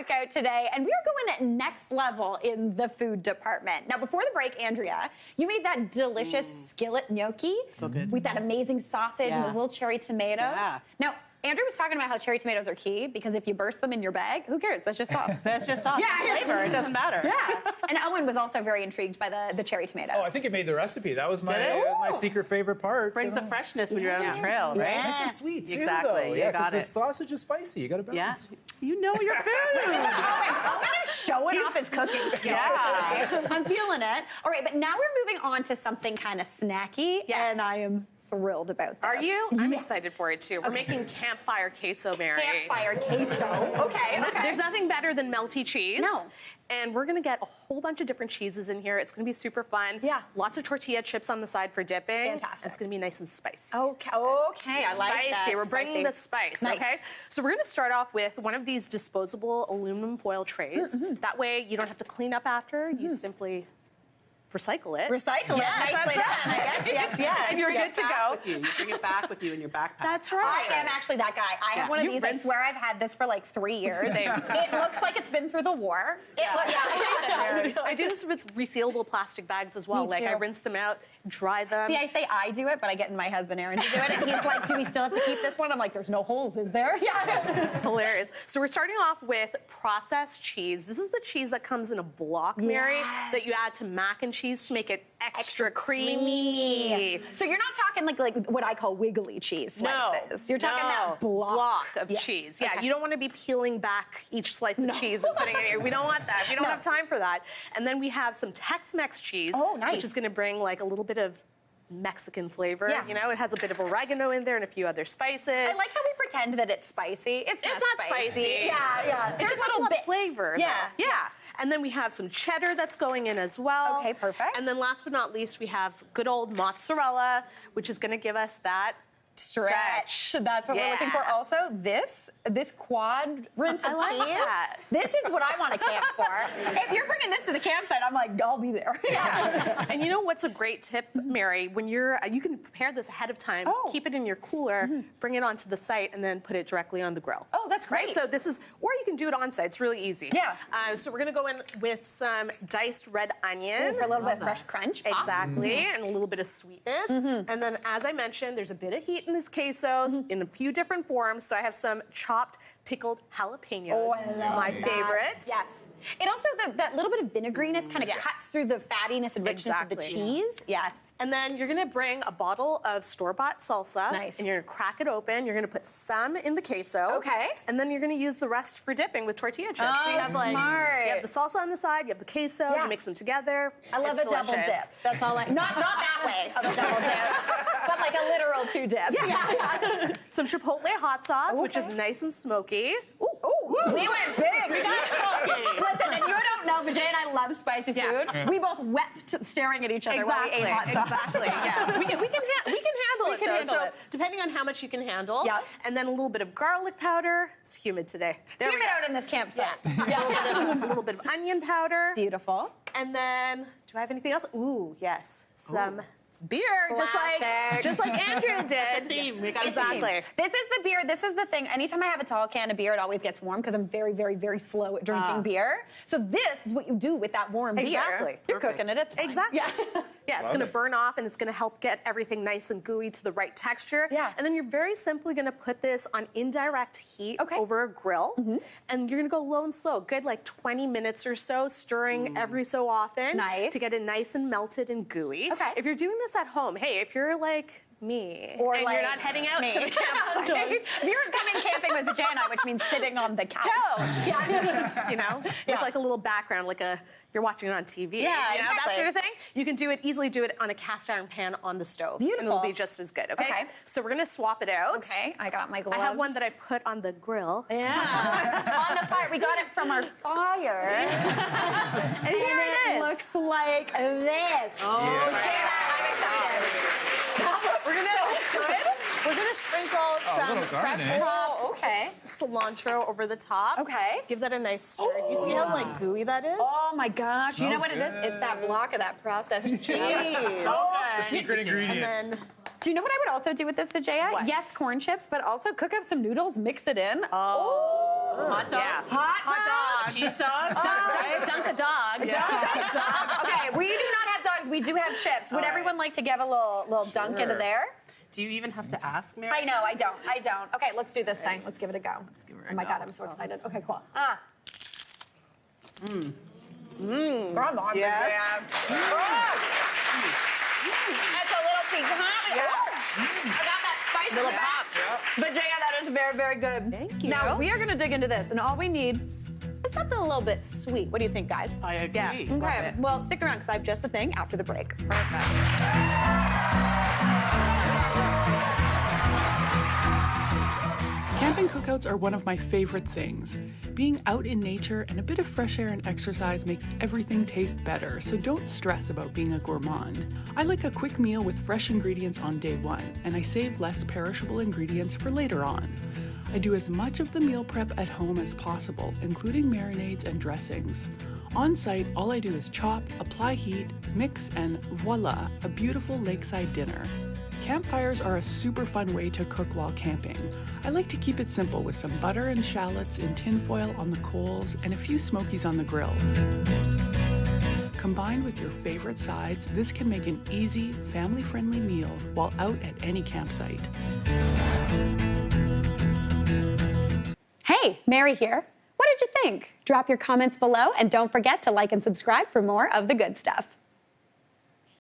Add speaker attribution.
Speaker 1: cookout today, and we are going next level in the food department. Now, before the break, Andrea, you made that delicious skillet gnocchi with that amazing sausage and those little cherry tomatoes.
Speaker 2: Yeah.
Speaker 1: Now, Andrew was talking about how cherry tomatoes are key because if you burst them in your bag, who cares? That's just sauce.
Speaker 2: That's just sauce.
Speaker 1: Yeah.
Speaker 2: Flavor. It doesn't matter.
Speaker 1: Yeah. And Owen was also very intrigued by the cherry tomatoes.
Speaker 3: Oh, I think it made the recipe. That was my secret favorite part.
Speaker 2: Brings the freshness when you're out on the trail, right?
Speaker 1: Yeah.
Speaker 3: Nice and sweet too,
Speaker 2: Exactly.
Speaker 3: though.
Speaker 2: You
Speaker 3: Yeah,
Speaker 2: got
Speaker 3: the
Speaker 2: it.
Speaker 3: sausage is spicy. You got to
Speaker 2: Yeah.
Speaker 3: balance.
Speaker 2: You know your food.
Speaker 1: Owen is showing off his cooking skills today. I'm feeling it. All right, but now we're moving on to something kind of snacky, and I am thrilled about that.
Speaker 4: Are you? I'm excited for it too. We're making campfire queso, Mary.
Speaker 1: Campfire queso. Okay.
Speaker 4: There's nothing better than melty cheese.
Speaker 1: No.
Speaker 4: And we're gonna get a whole bunch of different cheeses in here. It's gonna be super fun.
Speaker 1: Yeah.
Speaker 4: Lots of tortilla chips on the side for dipping.
Speaker 1: Fantastic.
Speaker 4: It's gonna be nice and spicy.
Speaker 1: Okay. I like that.
Speaker 4: Spicy. We're bringing the spice,
Speaker 1: Nice.
Speaker 4: okay? So we're gonna start off with one of these disposable aluminum foil trays. That way you don't have to clean up after. You simply recycle it.
Speaker 1: Recycle it. Nicely done, I guess. Yes.
Speaker 4: And you're good to go.
Speaker 2: With you. You bring it back with you in your backpack.
Speaker 4: That's right.
Speaker 1: I am actually that guy. I have one of these. I swear I've had this for like 3 years. It looks like it's been through the war.
Speaker 4: I do this with resealable plastic bags as well.
Speaker 1: Me
Speaker 4: Like I
Speaker 1: too.
Speaker 4: rinse them out, dry them.
Speaker 1: See, I say I do it, but I get in my husband Aaron to do it, and he's like, "Do we still have to keep this one?" I'm like, "There's no holes, is there?" Yeah.
Speaker 4: Hilarious. So we're starting off with processed cheese. This is the cheese that comes in a block, Mary, that you add to mac and cheese to make it extra creamy.
Speaker 1: So you're not talking like what I call wiggly cheese slices. You're talking that block
Speaker 4: of cheese. Yeah,
Speaker 1: Okay.
Speaker 4: you don't want to be peeling back each slice of cheese and putting it in here. We don't want that. We don't have time for that. And then we have some Tex-Mex cheese, which is going to bring like a little bit of Mexican flavor.
Speaker 1: Yeah.
Speaker 4: You know, it has a bit of oregano in there and a few other spices.
Speaker 1: I like how we pretend that it's spicy. It's not
Speaker 4: spicy.
Speaker 1: Yeah.
Speaker 4: It's
Speaker 1: There's
Speaker 4: just
Speaker 1: little
Speaker 4: a
Speaker 1: bit
Speaker 4: flavor.
Speaker 1: Yeah.
Speaker 4: Though. Yeah. And then we have some cheddar that's going in as well.
Speaker 1: Okay, perfect.
Speaker 4: And then last but not least, we have good old mozzarella, which is going to give us that
Speaker 1: stretch. That's what we're looking for. Also, this quadrant of
Speaker 4: I like
Speaker 1: cheese.
Speaker 4: that.
Speaker 1: This is what I want to camp for. If you're bringing this to the campsite, I'm like, I'll be there. Yeah.
Speaker 4: And you know what's a great tip, Mary? When you can prepare this ahead of time, keep it in your cooler, bring it onto the site, and then put it directly on the grill.
Speaker 1: Oh, that's great.
Speaker 4: Right? So this is, or you can do it on site. It's really easy.
Speaker 1: Yeah.
Speaker 4: So we're gonna go in with some diced red onion.
Speaker 1: For a little bit of fresh crunch. Pop.
Speaker 4: Exactly, and a little bit of sweetness. And then, as I mentioned, there's a bit of heat in this queso in a few different forms. So I have some chopped pickled jalapenos.
Speaker 1: Oh, I love
Speaker 4: my
Speaker 1: that.
Speaker 4: favorite.
Speaker 1: Yes. It also, that little bit of vinegriness kind of cuts through the fattiness and richness of the cheese. Yeah.
Speaker 4: And then you're gonna bring a bottle of store-bought salsa.
Speaker 1: Nice.
Speaker 4: And you're gonna crack it open. You're gonna put some in the queso.
Speaker 1: Okay.
Speaker 4: And then you're gonna use the rest for dipping with tortilla chips.
Speaker 1: Oh,
Speaker 4: so you have
Speaker 1: smart.
Speaker 4: you have the salsa on the side, you have the queso, you mix them together.
Speaker 1: I love
Speaker 4: It's
Speaker 1: a double
Speaker 4: delicious.
Speaker 1: dip. That's all not that way of a double dip, but like a literal 2 dip. Yeah.
Speaker 4: Some chipotle hot sauce, which is nice and smoky.
Speaker 1: We went big. We got smoky. Listen, and you don't know, Vijaya and I love spicy food. We both wept staring at each other while we ate hot sauce.
Speaker 4: Exactly. Yeah. We can handle it, though.
Speaker 1: handle
Speaker 4: So
Speaker 1: it.
Speaker 4: depending on how much you can handle.
Speaker 1: Yeah.
Speaker 4: And then a little bit of garlic powder. It's humid today. There we
Speaker 1: Humid
Speaker 4: go.
Speaker 1: out in this campsite.
Speaker 4: A little bit of onion powder.
Speaker 1: Beautiful.
Speaker 4: And then, do I have anything else? Ooh, yes. Some beer, just
Speaker 1: Classic.
Speaker 4: like Andrew did.
Speaker 2: We got
Speaker 4: Exactly.
Speaker 1: This is the beer. This is the thing. Anytime I have a tall can of beer, it always gets warm because I'm very, very, very slow at drinking beer. So this is what you do with that warm beer.
Speaker 4: Exactly.
Speaker 1: You're cooking it. It's fine.
Speaker 4: Exactly.
Speaker 1: Yeah.
Speaker 4: Yeah, it's going to burn off and it's going to help get everything nice and gooey to the right texture.
Speaker 1: Yeah.
Speaker 4: And then you're very simply going to put this on indirect heat over a grill. And you're going to go low and slow, good like 20 minutes or so, stirring every so often to get it nice and melted and gooey.
Speaker 1: Okay.
Speaker 4: If you're doing this at home, hey, if you're like me,
Speaker 1: Or
Speaker 4: and
Speaker 1: like
Speaker 4: you're not heading out
Speaker 1: me.
Speaker 4: to the campsite.
Speaker 1: If you're coming camping with Vijaya and I, which means sitting on the couch.
Speaker 4: You know, with like a little background, like you're watching it on TV.
Speaker 1: Yeah,
Speaker 4: you know,
Speaker 1: exactly.
Speaker 4: that sort of thing. You can easily do it on a cast iron pan on the stove.
Speaker 1: Beautiful.
Speaker 4: And it'll be just as good, okay? So we're gonna swap it out.
Speaker 1: Okay, I got my gloves.
Speaker 4: I have one that I put on the grill.
Speaker 1: Yeah. On the fire. We got it from our fire.
Speaker 4: And here it is.
Speaker 1: Looks like this.
Speaker 2: Oh,
Speaker 1: yeah. I'm excited.
Speaker 4: We're gonna sprinkle some fresh chopped cilantro over the top.
Speaker 1: Okay.
Speaker 4: Give that a nice stir. You see how like gooey that is?
Speaker 1: Oh my gosh. You know
Speaker 3: Smells
Speaker 1: what it is? It's that block of that processed cheese.
Speaker 3: The secret ingredient.
Speaker 4: And then
Speaker 1: Do you know what I would also do with this, Vijaya?
Speaker 4: What?
Speaker 1: Yes, corn chips, but also cook up some noodles, mix it in.
Speaker 4: Oh,
Speaker 2: Hot dog.
Speaker 4: Yes.
Speaker 1: Hot dog.
Speaker 2: Cheese dog.
Speaker 4: Dunk a dog.
Speaker 1: Okay, we do not have dogs. We do have chips. Would everyone like to give a little dunk into there?
Speaker 2: Do you even have to ask, Mary?
Speaker 1: I know, I don't. Okay, let's do this thing. Let's give it a go.
Speaker 2: give it a
Speaker 1: Oh my
Speaker 2: go.
Speaker 1: God, I'm so excited. Okay, cool.
Speaker 2: Mm.
Speaker 1: Come on,
Speaker 2: Yes.
Speaker 1: That's a little piquant. I got that spice
Speaker 2: Little
Speaker 1: in it.
Speaker 2: pop.
Speaker 1: Vijaya, that is very, very good.
Speaker 4: Thank you.
Speaker 1: Now, we are going to dig into this, and all we need is something a little bit sweet. What do you think, guys?
Speaker 2: I agree.
Speaker 4: Yeah.
Speaker 1: Okay, well, stick around, because I have just the thing after the break.
Speaker 5: Camping cookouts are one of my favorite things. Being out in nature and a bit of fresh air and exercise makes everything taste better, so don't stress about being a gourmand. I like a quick meal with fresh ingredients on day one, and I save less perishable ingredients for later on. I do as much of the meal prep at home as possible, including marinades and dressings. On site, all I do is chop, apply heat, mix, and voila, a beautiful lakeside dinner. Campfires are a super fun way to cook while camping. I like to keep it simple with some butter and shallots in tinfoil on the coals and a few smokies on the grill. Combined with your favorite sides, this can make an easy, family-friendly meal while out at any campsite.
Speaker 6: Hey, Mary here. What did you think? Drop your comments below and don't forget to like and subscribe for more of the good stuff.